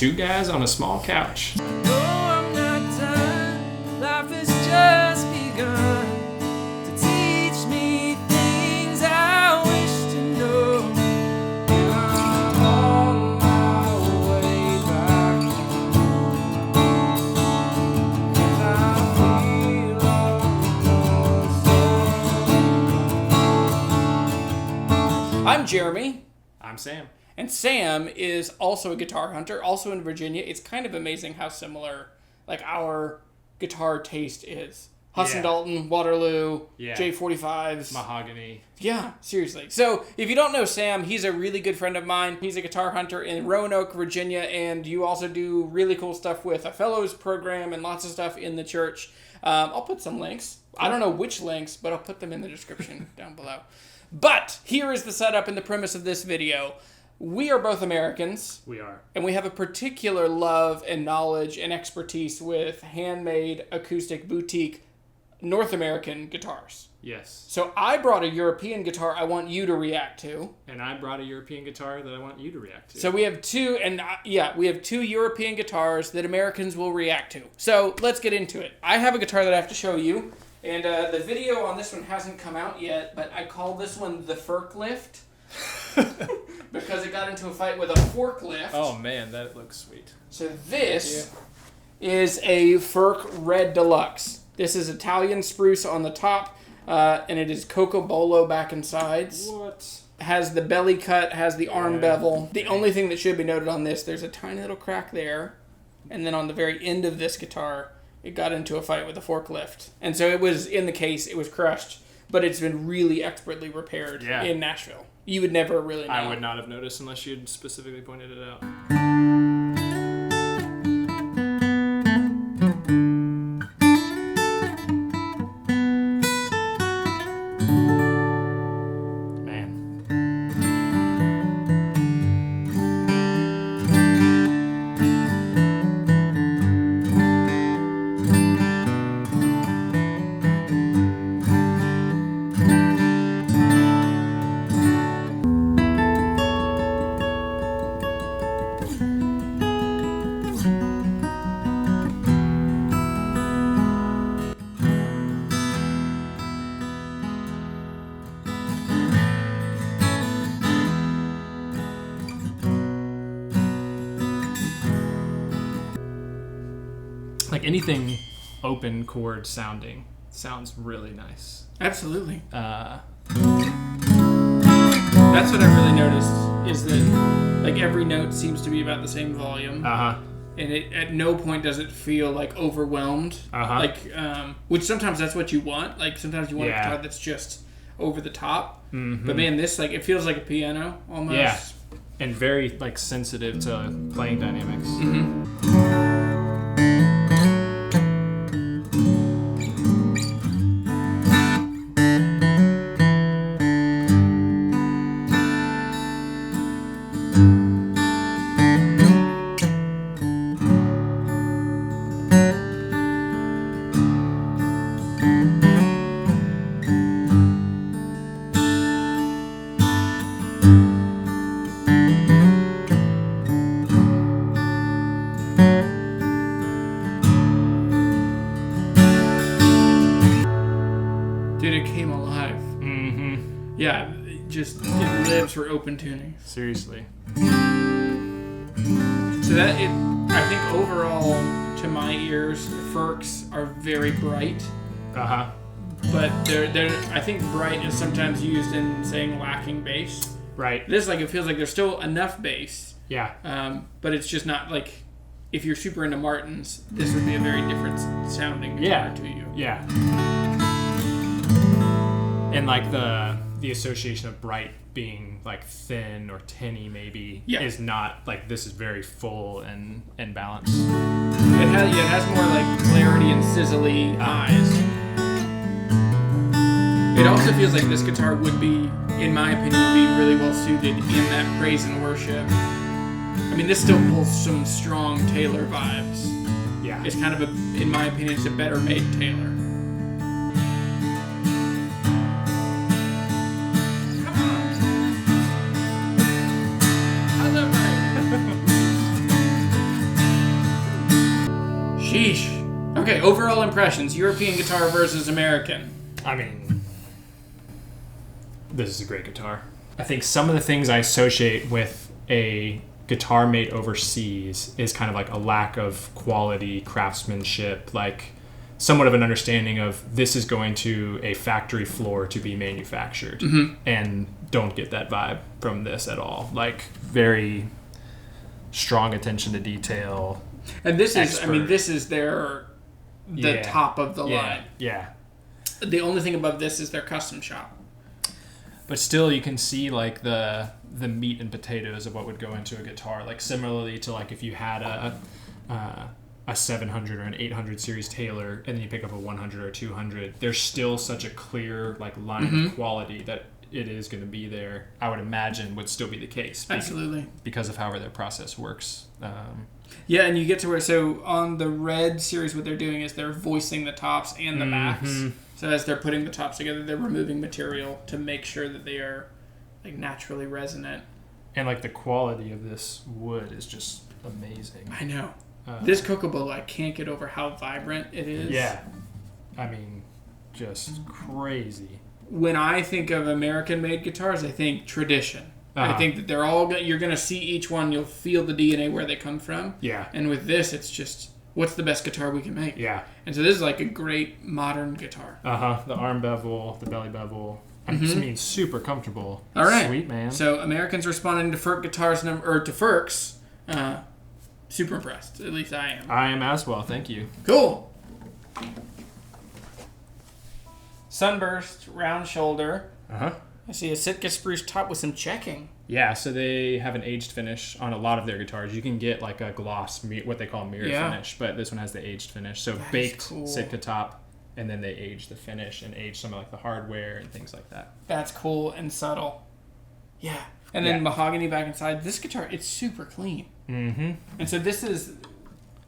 Two guys on a small couch. No, I'm not done. Life has just begun to teach me things I wish to know. And I'm on my way back home. 'Cause I feel alone. I'm Jeremy. I'm Sam. And Sam is also a guitar hunter, also in Virginia. It's kind of amazing how similar, like, our guitar taste is. Hudson Dalton, Waterloo, J45s. Mahogany. Yeah, seriously. So, if you don't know Sam, he's a really good friend of mine. He's a guitar hunter in Roanoke, Virginia, and you also do really cool stuff with a fellows program and lots of stuff in the church. I'll put some links. I don't know which links, but I'll put them in the description down below. But here is the setup and the premise of this video. We are both Americans. We are. And we have a particular love and knowledge and expertise with handmade, acoustic, boutique, North American guitars. Yes. So I brought a European guitar I want you to react to. And I brought a European guitar that I want you to react to. So we have two, and we have two European guitars that Americans will react to. So let's get into it. I have a guitar that I have to show you. And the video on this one hasn't come out yet, but I call this one the Furch Lift. Because it got into a fight with a forklift. Oh man, that looks sweet. So this is a Furch Red Deluxe. This is Italian spruce on the top, and it is Cocobolo back and sides. What? Has the belly cut, has the arm bevel. The only thing that should be noted on this, there's a tiny little crack there, and then on the very end of this guitar, it got into a fight with a forklift. And so it was in the case, it was crushed, but it's been really expertly repaired in Nashville. You would never really know. I would not have noticed unless you had specifically pointed it out. Like anything open chord sounding sounds really nice. Absolutely. That's what I really noticed is that like every note seems to be about the same volume. And it at no point does it feel like overwhelmed. Like which sometimes that's what you want. Like sometimes you want a guitar that's just over the top. But man, this like it feels like a piano almost. Yeah. And very like sensitive to playing dynamics. Yeah, it lives for open tuning. Seriously. So that I think overall, to my ears, Furchs are very bright. But they're I think bright is sometimes used in saying lacking bass. Right. This it feels like there's still enough bass. Yeah. But it's just not like if you're super into Martins, this would be a very different sounding guitar to you. Yeah. And like the association of bright being like thin or tinny maybe is not like this is very full and balanced. It has more like clarity and sizzly eyes. It also feels like this guitar would be, in my opinion, would be really well suited in that praise and worship. I mean, this still pulls some strong Taylor vibes. Yeah. It's kind of in my opinion, it's a better made Taylor. Sheesh. Okay, overall impressions. European guitar versus American. I mean, this is a great guitar. I think some of the things I associate with a guitar made overseas is kind of like a lack of quality craftsmanship, like somewhat of an understanding of this is going to a factory floor to be manufactured, and don't get that vibe from this at all. Like, very strong attention to detail. And this is, I mean, this is the top of the line. Yeah. The only thing above this is their custom shop. But still, you can see like the meat and potatoes of what would go into a guitar. Like similarly to like if you had a 700 or an 800 series Taylor, and then you pick up a 100 or 200. There's still such a clear like line of quality that it is going to be there. I would imagine would still be the case. Absolutely. Because of however their process works. Yeah, and you get to where, so on the Red series, what they're doing is they're voicing the tops and the backs. So as they're putting the tops together, they're removing material to make sure that they are like naturally resonant. And like the quality of this wood is just amazing. I know. This Kokobo, I can't get over how vibrant it is. Yeah. I mean, just crazy. When I think of American-made guitars, I think tradition. I think that they're all you're going to see each one. You'll feel the DNA where they come from. Yeah. And with this, it's just, what's the best guitar we can make? Yeah. And so this is like a great modern guitar. The arm bevel, the belly bevel. I mean, super comfortable. All right. Sweet, man. So Americans responding to Furch guitars, to Furchs. Super impressed. At least I am. I am as well. Thank you. Cool. Sunburst, round shoulder. I see a Sitka spruce top with some checking. Yeah, so they have an aged finish on a lot of their guitars. You can get like a gloss, what they call mirror finish, but this one has the aged finish. So that baked Sitka top, and then they age the finish and age some of like the hardware and things like that. That's cool and subtle. Yeah. And then mahogany back inside. This guitar, it's super clean. And so this is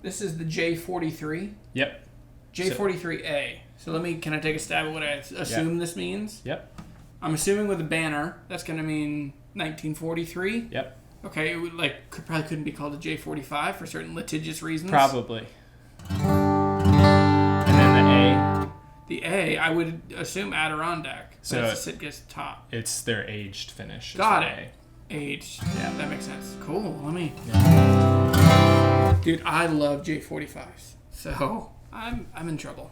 the J43. Yep. J43A. So can I take a stab at what I assume this means? Yep. I'm assuming with a banner, that's going to mean 1943. Yep. Okay, it probably couldn't be called a J45 for certain litigious reasons. Probably. And then the A. The A, I would assume Adirondack. So that's Sitka's top. It's their aged finish. Got it. Aged. Yeah, that makes sense. Cool. Let me. Yeah. Dude, I love J45s. So I'm in trouble.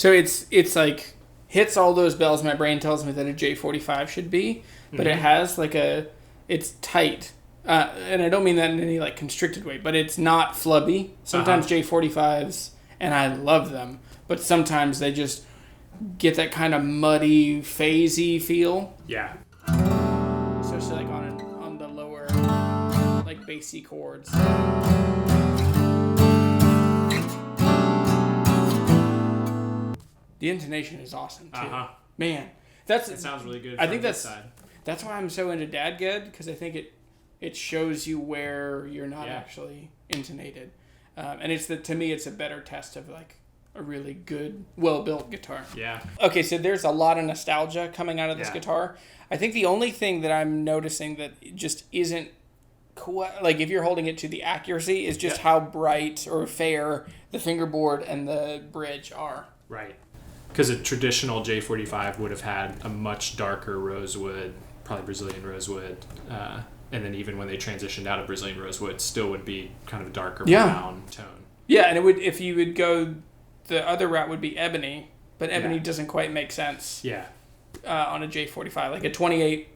So it's like hits all those bells my brain tells me that a J45 should be, but it has like it's tight. And I don't mean that in any like constricted way, but it's not flubby. Sometimes J45s, and I love them, but sometimes they just get that kind of muddy, phasey feel. Yeah. Especially like on the lower, like bassy chords. The intonation is awesome too. Man, it sounds really good. I think that's why I'm so into DADGED, because I think it shows you where you're not actually intonated, and to me it's a better test of like a really good, well-built guitar. Yeah. Okay, so there's a lot of nostalgia coming out of this guitar. I think the only thing that I'm noticing that just isn't like if you're holding it to the accuracy is just how bright or fair the fingerboard and the bridge are. Right. Because a traditional J45 would have had a much darker rosewood, probably Brazilian rosewood, and then even when they transitioned out of Brazilian rosewood, still would be kind of a darker brown tone. Yeah, and it would, if you would go, the other route would be ebony, but ebony doesn't quite make sense. Yeah. On a J45, like a 28,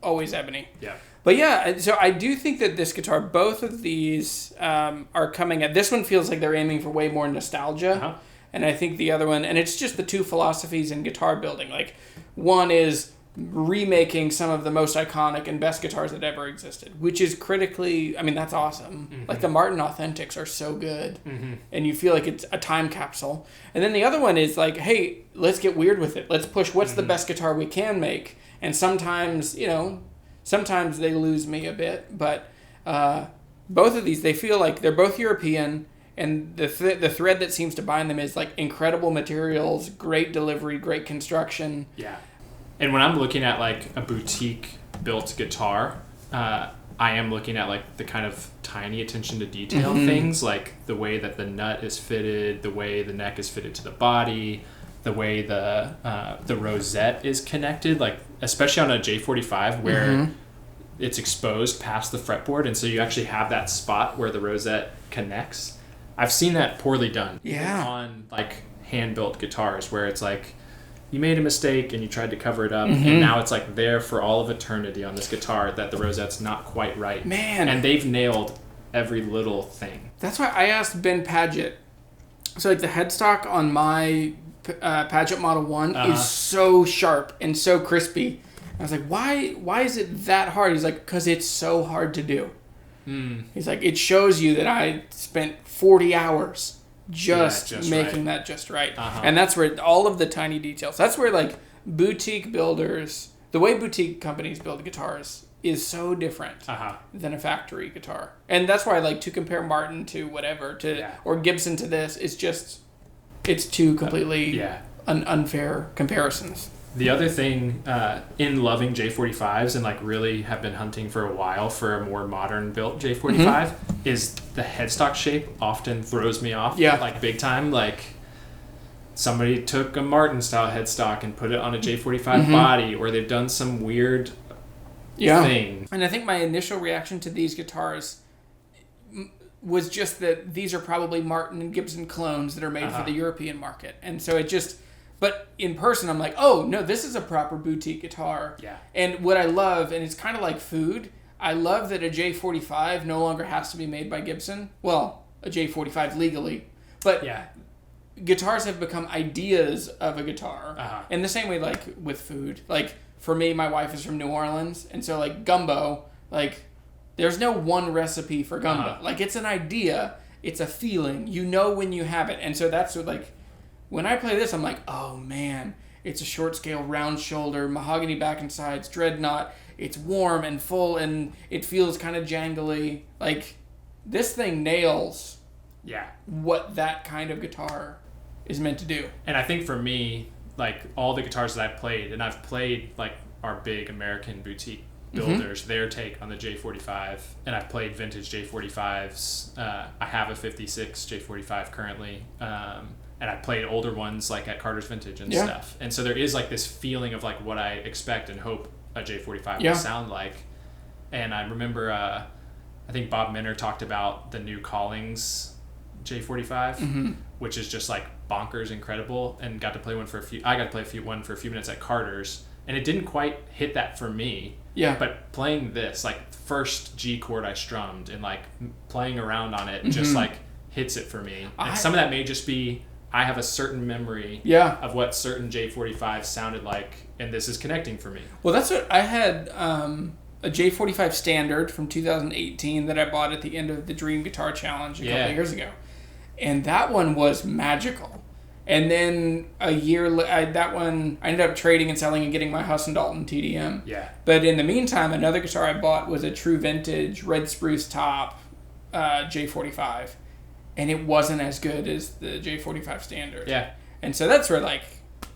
always ebony. Yeah. But yeah, so I do think that this guitar, both of these are coming at. This one feels like they're aiming for way more nostalgia. And I think the other one, and it's just the two philosophies in guitar building. Like, one is remaking some of the most iconic and best guitars that ever existed, which is critically, I mean, that's awesome. Like, the Martin Authentics are so good, and you feel like it's a time capsule. And then the other one is like, hey, let's get weird with it. Let's push what's the best guitar we can make. And sometimes, sometimes they lose me a bit, but both of these, they feel like they're both European. And the thread that seems to bind them is like incredible materials, great delivery, great construction. Yeah. And when I'm looking at like a boutique built guitar, I am looking at like the kind of tiny attention to detail things, like the way that the nut is fitted, the way the neck is fitted to the body, the way the rosette is connected, like especially on a J45 where it's exposed past the fretboard, and so you actually have that spot where the rosette connects. I've seen that poorly done on like hand-built guitars where it's like you made a mistake and you tried to cover it up and now it's like there for all of eternity on this guitar that the rosette's not quite right. Man. And they've nailed every little thing. That's why I asked Ben Paget. So like the headstock on my Paget Model 1 is so sharp and so crispy. I was like, why is it that hard? He's like, because it's so hard to do. He's like, it shows you that I spent 40 hours just making that just right. And that's where all of the tiny details, that's where like boutique builders, the way boutique companies build guitars is so different than a factory guitar. And that's why I like to compare Martin to whatever, or Gibson to this, is just, it's two completely unfair comparisons. The other thing in loving J45s and like really have been hunting for a while for a more modern built J45 is the headstock shape often throws me off like big time. Like somebody took a Martin style headstock and put it on a J45 body, or they've done some weird thing. And I think my initial reaction to these guitars was just that these are probably Martin and Gibson clones that are made for the European market. And so it just... But in person, I'm like, oh, no, this is a proper boutique guitar. Yeah. And what I love, and it's kind of like food, I love that a J45 no longer has to be made by Gibson. Well, a J45 legally. But guitars have become ideas of a guitar. In the same way, like, with food. Like, for me, my wife is from New Orleans. And so, like, gumbo, like, there's no one recipe for gumbo. Like, it's an idea. It's a feeling. You know when you have it. And so that's what, like... When I play this, I'm like, oh man, it's a short scale, round shoulder, mahogany back and sides, dreadnought. It's warm and full, and it feels kind of jangly. Like, this thing nails what that kind of guitar is meant to do. And I think for me, like, all the guitars that I've played, and I've played, like, our big American boutique builders, their take on the J45, and I've played vintage J45s. I have a 56 J45 currently. And I played older ones like at Carter's Vintage and stuff. And so there is like this feeling of like what I expect and hope a J45 will sound like. And I remember, I think Bob Minner talked about the new Collings J45, which is just like bonkers incredible, and got to play one for a few. I got to play one for a few minutes at Carter's, and it didn't quite hit that for me. Yeah. But playing this, like first G chord I strummed, and like playing around on it, just like hits it for me. And some of that may just be I have a certain memory of what certain J45s sounded like, and this is connecting for me. Well, that's what I had. A J45 Standard from 2018 that I bought at the end of the Dream Guitar Challenge a couple of years ago. And that one was magical. And then a year that one, I ended up trading and selling and getting my Husson Dalton TDM. Yeah. But in the meantime, another guitar I bought was a true vintage red spruce top J45. And it wasn't as good as the J45 Standard. Yeah. And so that's where, like,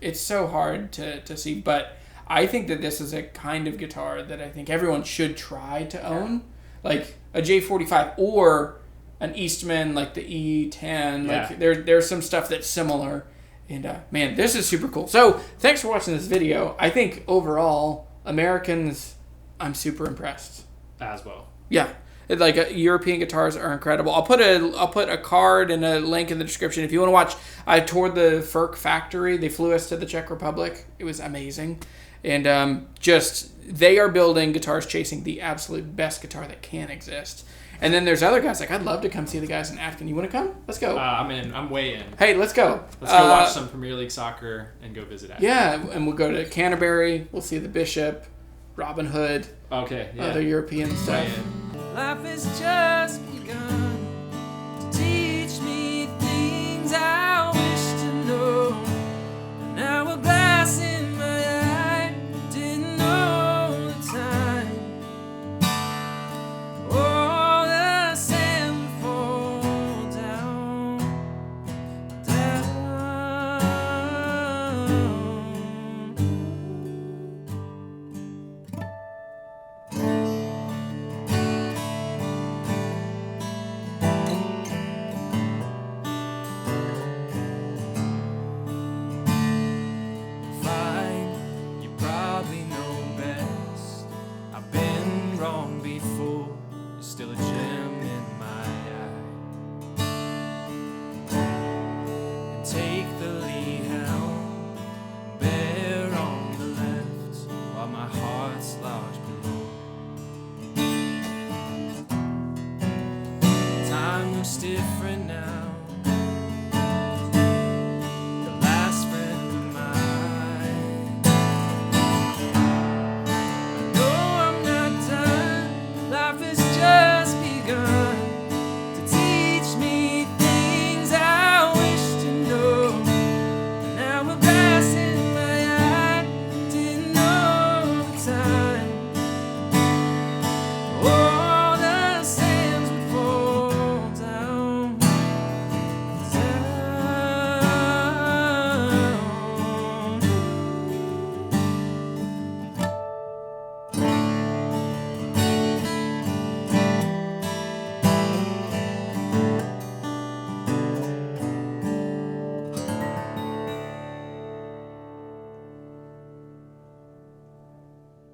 it's so hard to see. But I think that this is a kind of guitar that I think everyone should try to own. Like a J45 or an Eastman, like the E10. Like there's some stuff that's similar. And man, this is super cool. So thanks for watching this video. I think overall, Americans, I'm super impressed. As well. Yeah. Like European guitars are incredible. I'll put a card and a link in the description if you want to watch. I toured the Furch factory. They flew us to the Czech Republic. It was amazing. And they are building guitars chasing the absolute best guitar that can exist. And then there's other guys, like, I'd love to come see the guys in Afton. You want to come? Let's go. I'm in. I'm way in. Hey, let's go. Let's go watch some Premier League soccer and go visit Afton. Yeah, and we'll go to Canterbury. We'll see the Bishop, Robin Hood. Okay, yeah. Other European stuff. Life has just begun to teach me things I wish to know. Now a glass in my eye, didn't know the time. Oh, the sand would fall down, down. Still a gem in my eye. And take the lead helm, bear on the left, while my heart's lodged below. Time looks different